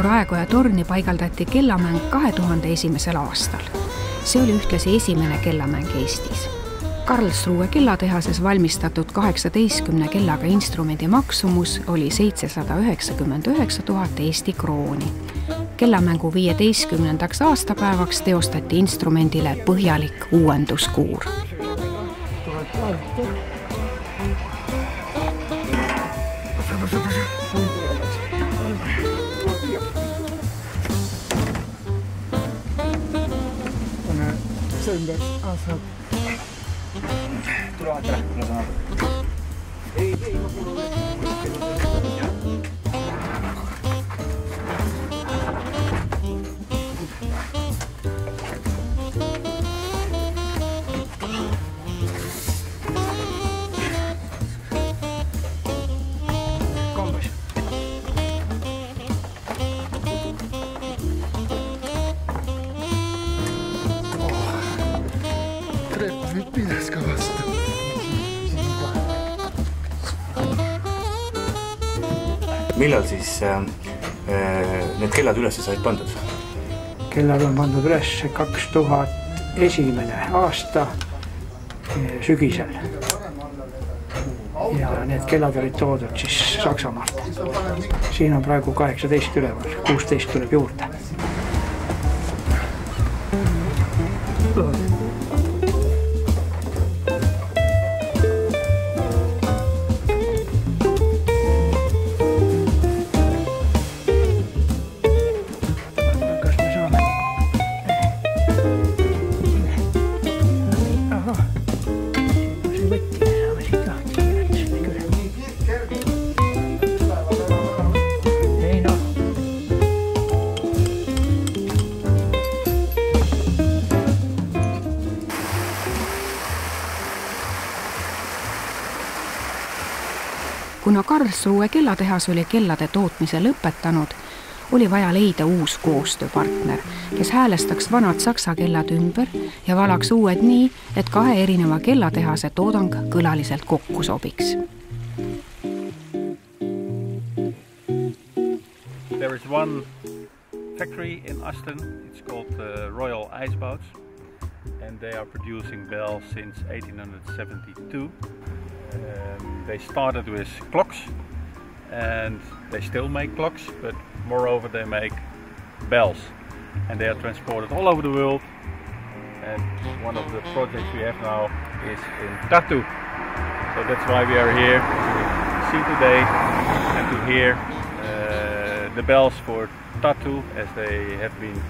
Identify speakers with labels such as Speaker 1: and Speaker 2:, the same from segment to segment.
Speaker 1: Raekoja torni paigaldati kellamäng 2001. aastal. See oli ühtlasi esimene kellamäng Eestis. Karlsruhe kellatehases valmistatud 18 kellaga instrumendi maksumus oli 799 000 Eesti krooni. Kellamängu 15. aastapäevaks teostati instrumendile põhjalik uuenduskuur.
Speaker 2: Pidas ka vastu. Millal siis need kellad üles said pandud?
Speaker 3: Kellad on pandud üles 2001. aasta sügisel. Ja need kellad olid toodud siis Saksamaalt. Siin on praegu 18 üleval, 16 tuleb juurde.
Speaker 1: Kuna Karlsruhe kellatehas oli kellade tootmise lõpetanud, oli vaja leida uus koostööpartner, kes häälestaks vanad saksa kellad ümber ja valaks uued nii, et kahe erineva kellatehase toodang kõlaliselt kokku sobiks.
Speaker 4: There is one factory in Asten. It's called Royal Ijsbouts, and they are producing bells since 1872. They started with clocks, and they still make clocks, but moreover they make bells, and they are transported all over the world. And one of the projects we have now is in Tartu, so that's why we are here to see today and to hear the bells for Tartu, as they have been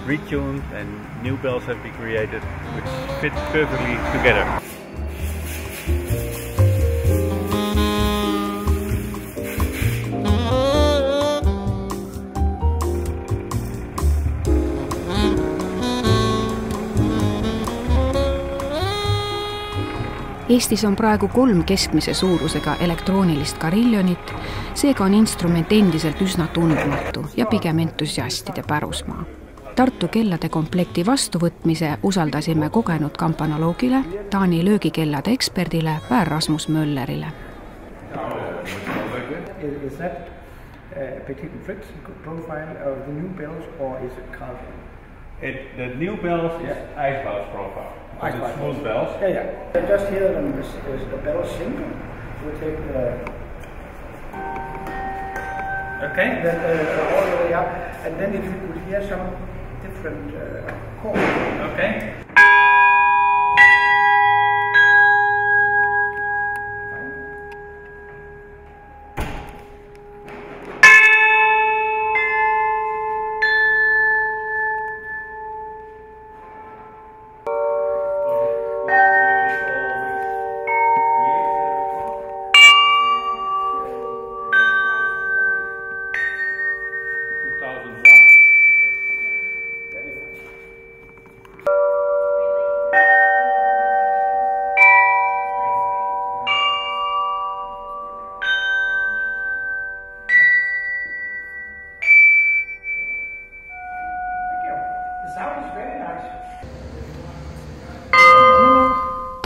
Speaker 4: retuned and new bells have been created which fit perfectly together.
Speaker 1: Eestis on praegu 3 keskmise suurusega elektroonilist karillionit, seega on instrument endiselt üsna tundmatu ja pigem entusiastide pärusmaa. Tartu kellade komplekti vastuvõtmise usaldasime kogenud kampanoloogile, Taani löögikellade eksperdile Per Rasmus Möllerile.
Speaker 3: Is that Petit & Fritz profile of the new bells, or is it Carlsson?
Speaker 4: The new bells is Ijsbouts profile. It's smooth bells.
Speaker 3: Yeah. Just hear them is the bell single. We'll take
Speaker 4: Okay.
Speaker 3: then all the way up, and then if you could hear some different chords.
Speaker 4: Okay.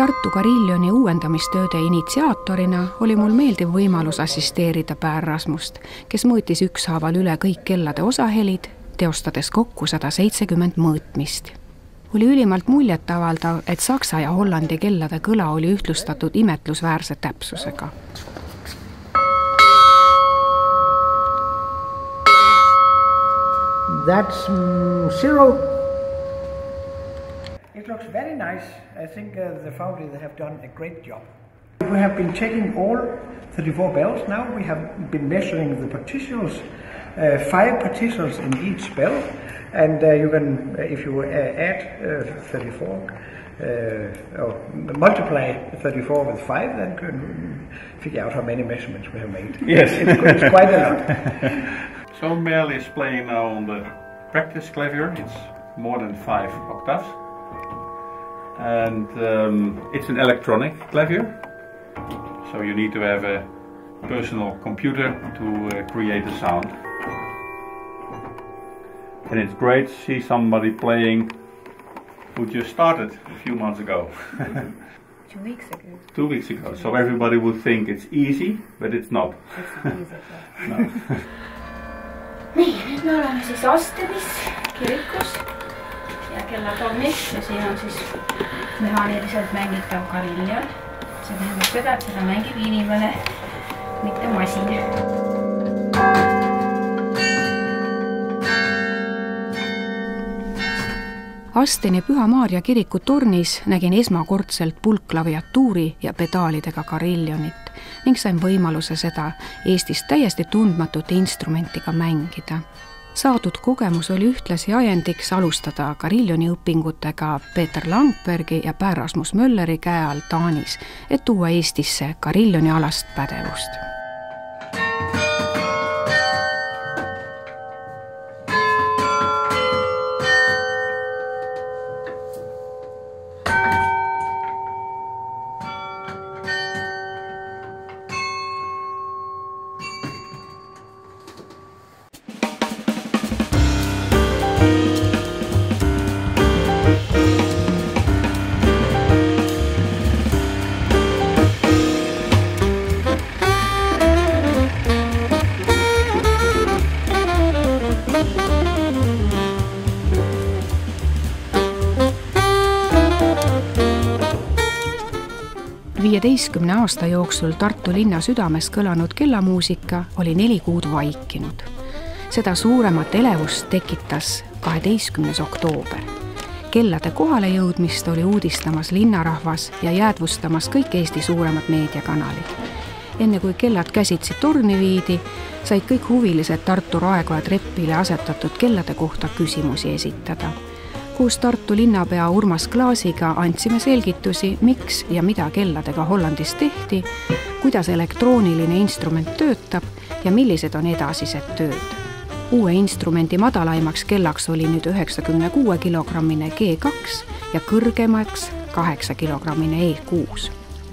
Speaker 1: Tartu Kariljoni uuendamistööde initsiaatorina oli mul meeldiv võimalus assisteerida Pär Rasmust, kes mõõtis ükshaaval üle kõik kellade osahelid, teostades kokku 170 mõõtmist. Oli ülimalt muljetavaldav, et Saksa ja Hollandi kellade kõla oli ühtlustatud imetlusväärse täpsusega.
Speaker 3: That's 0. It looks very nice. I think the foundry they have done a great job. We have been checking all 34 bells now. We have been measuring the partitions, 5 partitions in each bell, and you can, if you add 34, or multiply 34 with 5, then you can figure out how many measurements we have made.
Speaker 4: Yes.
Speaker 3: It's quite a lot.
Speaker 4: So Mel is playing now on the practice clavier. It's more than 5 octaves. And it's an electronic clavier. So you need to have a personal computer to create the sound. And it's great to see somebody playing who just started a few months ago.
Speaker 5: 2 weeks ago.
Speaker 4: 2 weeks ago. So everybody would think it's easy, but it's not.
Speaker 5: It's easy.
Speaker 4: No.
Speaker 5: Nii, nüüd me oleme siis Astenis kirikus ja kellatornis ja siin on siis mehaaniliselt mängitav kariljon. See tähendab seda, et seda mängib inimene, mitte masin.
Speaker 1: Asteni Püha Maarja kiriku tornis nägin esmakordselt pulkklaviatuuri ja pedaalidega kariljonit ning sain võimaluse seda Eestis täiesti tundmatute instrumentiga mängida. Saadud kogemus oli ühtlasi ajendiks alustada kariljoni õpingutega Peeter Langbergi ja Pär Rasmus Mölleri käe all Taanis, et tuua Eestisse kariljoni alast pädevust. Viieteistkümne aasta jooksul Tartu linna südames kõlanud kellamuusika oli 4 kuud vaikinud. Seda suuremat elevust tekitas 12. oktoober. Kellade kohale jõudmist oli uudistamas linnarahvas ja jäädvustamas kõik Eesti suuremad meediakanalid. Enne kui kellad käsitsi torni viidi, said kõik huvilised Tartu Raekoja trepile asetatud kellade kohta küsimusi esitada. Koos Tartu linnapea Urmas Klaasiga andsime selgitusi, miks ja mida kelladega Hollandis tehti, kuidas elektrooniline instrument töötab ja millised on edasised tööd. Uue instrumendi madalaimaks kellaks oli nüüd 96-kilogrammine G2 ja kõrgemaks 8-kilogrammine E6.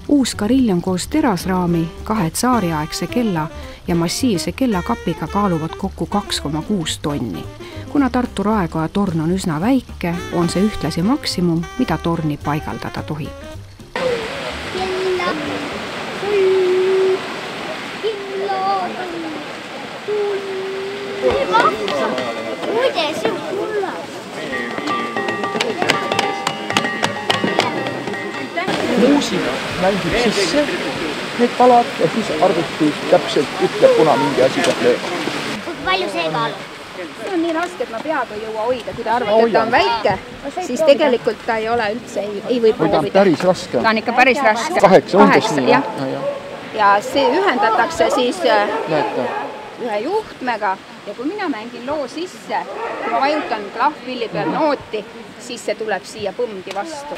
Speaker 1: Uus kariljon koos terasraami, 2 tsaariaegse kella ja massiivse kellakapiga kaaluvad kokku 2,6 tonni. Kuna Tartu Raekoja torn on üsna väike, on see ühtlasi maksimum, mida torni paigaldada tohib.
Speaker 6: Muusina mängib sisse need palad ja siis arvuti täpselt ütleb, kuna mingi asi peab lööma.
Speaker 7: Palju see kaalub?
Speaker 8: See on nii raske, et ma peaaegu ei jõua hoida. Kui te arvate, et ta on väike, siis tegelikult ta ei ole üldse, ei või
Speaker 6: ta on päris raske.
Speaker 8: Ta on ikka päris raske.
Speaker 6: 8 umbes nii.
Speaker 8: Ja see ühendatakse siis ühe juhtmega ja kui mina mängin loo sisse, kui ma vajutan klahvpilli peal nooti, siis see tuleb siia põmdi vastu.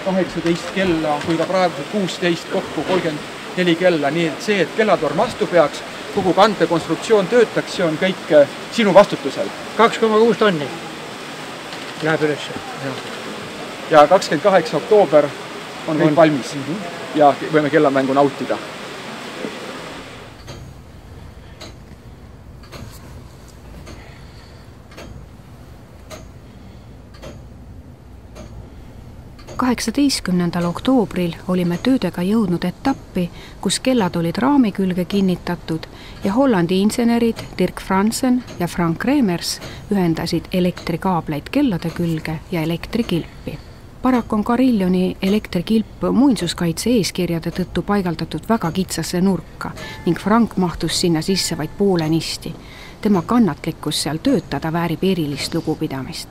Speaker 6: 18 kella, kui ka praegused 16 kokku, 34 kella, nii et see, et kellatorm vastu peaks, kogu kantekonstruktsioon töötaks, see on kõik sinu vastutusel.
Speaker 3: 2,6 tonni läheb üles.
Speaker 6: Ja 28 oktoober on kõik valmis ja võime kellamängu nautida.
Speaker 1: 18. oktoobril olime töödega jõudnud etappi, kus kellad olid raami külge kinnitatud ja Hollandi insenerid Dirk Fransen ja Frank Remers ühendasid elektrikaableid kellade külge ja elektrikilpi. Paraku on Carilloni elektrikilp muinsuskaitse eeskirjade tõttu paigaldatud väga kitsasse nurka ning Frank mahtus sinna sisse vaid poolenisti. Tema kannatlikkus seal töötada väärib erilist lugupidamist.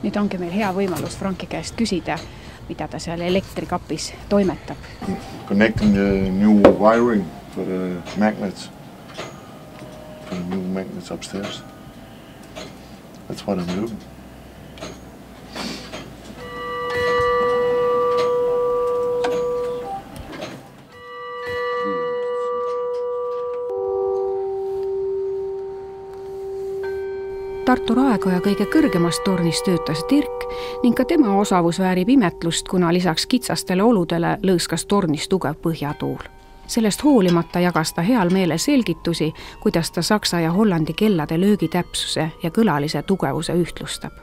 Speaker 1: Nüüd ongi meil hea võimalus Franki käest küsida, mida ta seal elektrikapis toimetab.
Speaker 7: Connecting the new wiring for the magnets. For the new magnets upstairs. That's what I'm doing.
Speaker 1: Tartu Raekoja kõige kõrgemast tornis töötas Dirk ning ka tema osavus väärib imetlust, kuna lisaks kitsastele oludele lõõskas tornis tugev põhjatuul. Sellest hoolimata jagas ta heal meelel selgitusi, kuidas ta Saksa ja Hollandi kellade löögitäpsuse ja kõlalise tugevuse ühtlustab.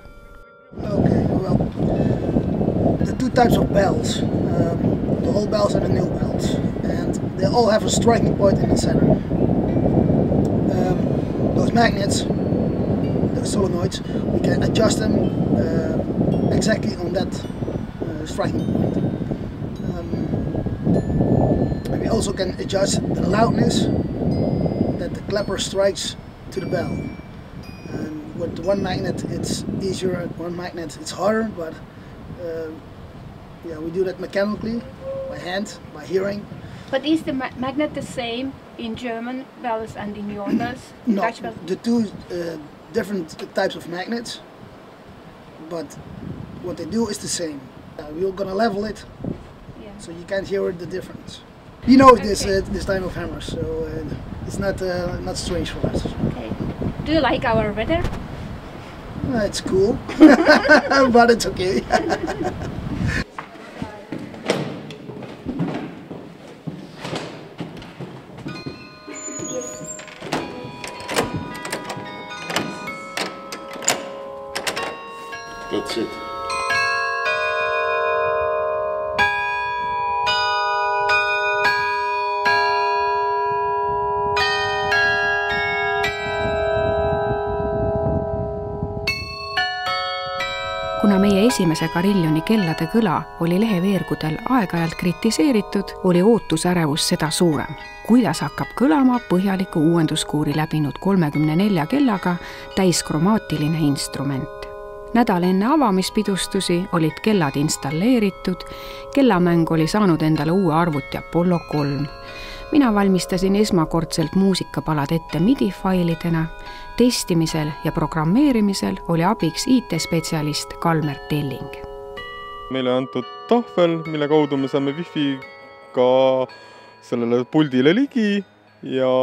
Speaker 9: Okay, well, the two types of bells, the old bells and the new bells, and they all have a striking point in the center. Those magnets, the solenoids, we can adjust them exactly on that striking point. And we also can adjust the loudness that the clapper strikes to the bell. And with one magnet it's easier, with one magnet it's harder, but yeah, we do that mechanically, by hand, by hearing.
Speaker 8: But is the magnet the same in German bells and in your bells?
Speaker 9: No, the two different types of magnets, but what they do is the same. We're gonna level it, so you can't hear the difference. You know this time of hammers, so it's not strange for us.
Speaker 8: Okay. Do you like our weather?
Speaker 9: It's cool, but it's okay.
Speaker 7: That's it.
Speaker 1: Kuna meie esimese Carilloni kellade kõla oli leheveergudel aeg-ajalt kritiseeritud, oli ootusärevus seda suurem. Kuidas hakkab kõlama põhjaliku uuenduskuuri läbinud 34 kellaga täiskromaatiline instrument? Nädal enne avamispidustusi olid kellad installeeritud, kellamäng oli saanud endale uue arvuti Apollo 3. Mina valmistasin esmakordselt muusikapalad ette MIDI-failidena, testimisel ja programmeerimisel oli abiks IT-spetsialist Kalmer Telling.
Speaker 10: Meile on antud tahvel, mille kaudu me saame Wi-Fi-ga sellele puldile ligi ja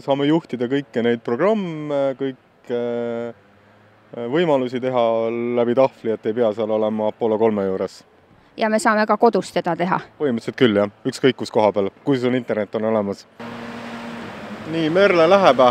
Speaker 10: saame juhtida kõiki neid programme, kõike võimalusi teha läbi tahvli, et ei pea seal olema Apollo 3 juures.
Speaker 8: Ja me saame ka kodus teda teha?
Speaker 10: Põhimõtteliselt küll, jah. Ükskõik kus koha peal, kui sul internet on olemas. Nii, Merle läheb.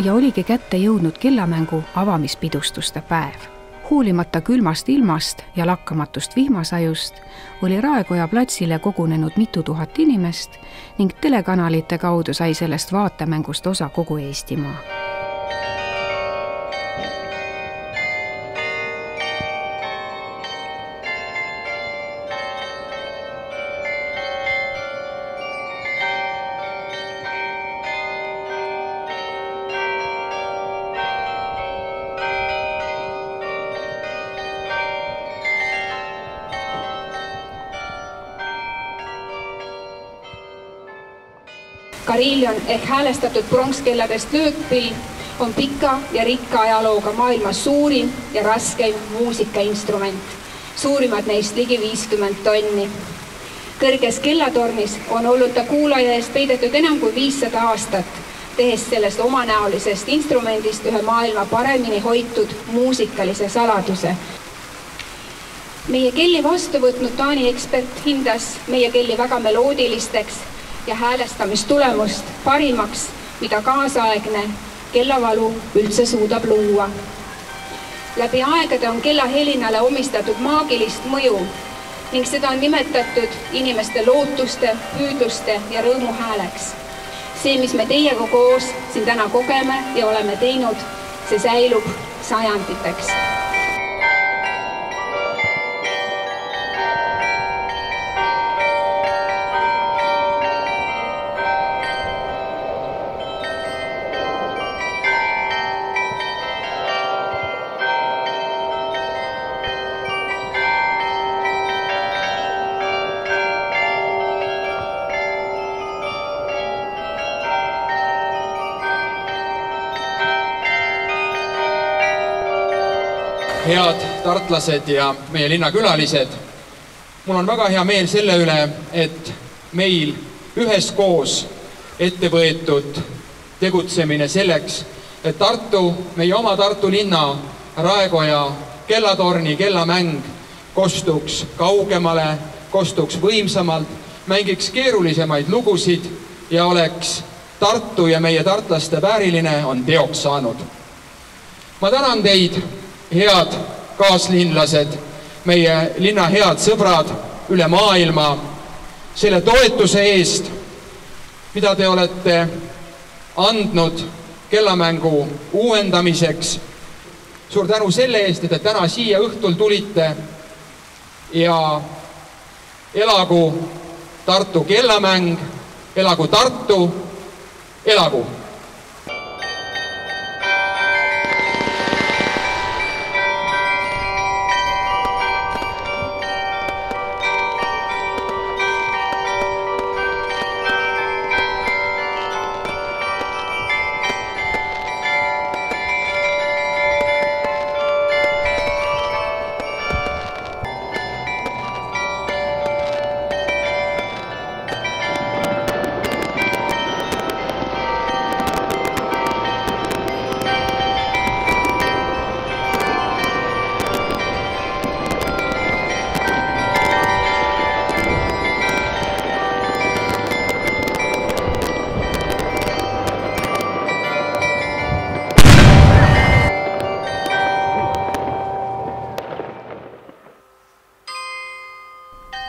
Speaker 1: Ja oligi kätte jõudnud kellamängu avamispidustuste päev. Hoolimata külmast ilmast ja lakkamatust vihmasajust oli Raekoja platsile kogunenud mitu tuhat inimest ning telekanalite kaudu sai sellest vaatemängust osa kogu Eestimaa.
Speaker 8: Karillion ehk häälestatud pronkskelladest löökpill on pika ja rikka ajalooga maailmas suurim ja raskeim muusikainstrument. Suurimad neist ligi 50 tonni. Kõrges kellatornis on olnud ta kuulaja eest peidetud enam kui 500 aastat, tehes sellest omanäolisest instrumendist ühe maailma paremini hoitud muusikalise saladuse. Meie kelli vastu võtnud Taani ekspert hindas meie kelli väga meloodilisteks ja häälestamistulemust parimaks, mida kaasaegne kellavalu üldse suudab luua. Läbi aegade on kella helinale omistatud maagilist mõju ning seda on nimetatud inimeste lootuste, püüdluste ja rõõmu hääleks. See, mis me teiega koos siin täna kogeme ja oleme teinud, see säilub sajanditeks.
Speaker 6: Head tartlased ja meie linnakülalised, mul on väga hea meel selle üle, et meil üheskoos ette võetud tegutsemine selleks, et Tartu, meie oma Tartu linna Raekoja kellatorni kellamäng kostuks kaugemale, kostuks võimsamalt, mängiks keerulisemaid lugusid ja oleks Tartu ja meie tartlaste vääriline on teoks saanud. Ma tänan teid, head kaaslinlased, meie linna head sõbrad üle maailma, selle toetuse eest, mida te olete andnud kellamängu uuendamiseks. Suur tänu selle eest, et te täna siia õhtul tulite ja elagu Tartu kellamäng, elagu Tartu, elagu!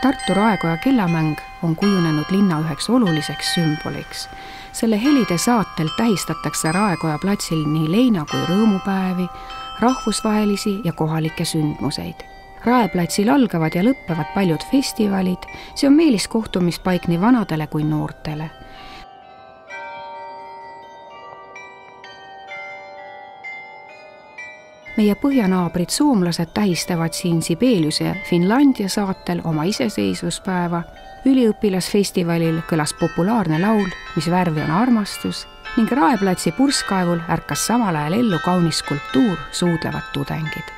Speaker 1: Tartu Raekoja kellamäng on kujunenud linna üheks oluliseks sümboliks. Selle helide saatel tähistatakse Raekoja platsil nii leina- kui rõõmupäevi, rahvusvahelisi ja kohalikke sündmuseid. Raeplatsil algavad ja lõppevad paljud festivalid, see on meelis kohtumispaik nii vanadele kui noortele. Meie põhjanaabrid soomlased tähistavad siin Sibeliuse Finlandia saatel oma iseseisvuspäeva. Üliõpilasfestivalil kõlas populaarne laul, mis värvi on armastus ning Raeplatsi purskkaevul ärkas samal ajal ellu kaunis skulptuur suudlevad tudengid.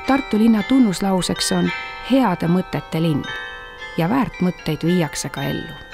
Speaker 1: Tartu linna tunnuslauseks on heade mõtete linn ja väärt mõtteid viiakse ka ellu.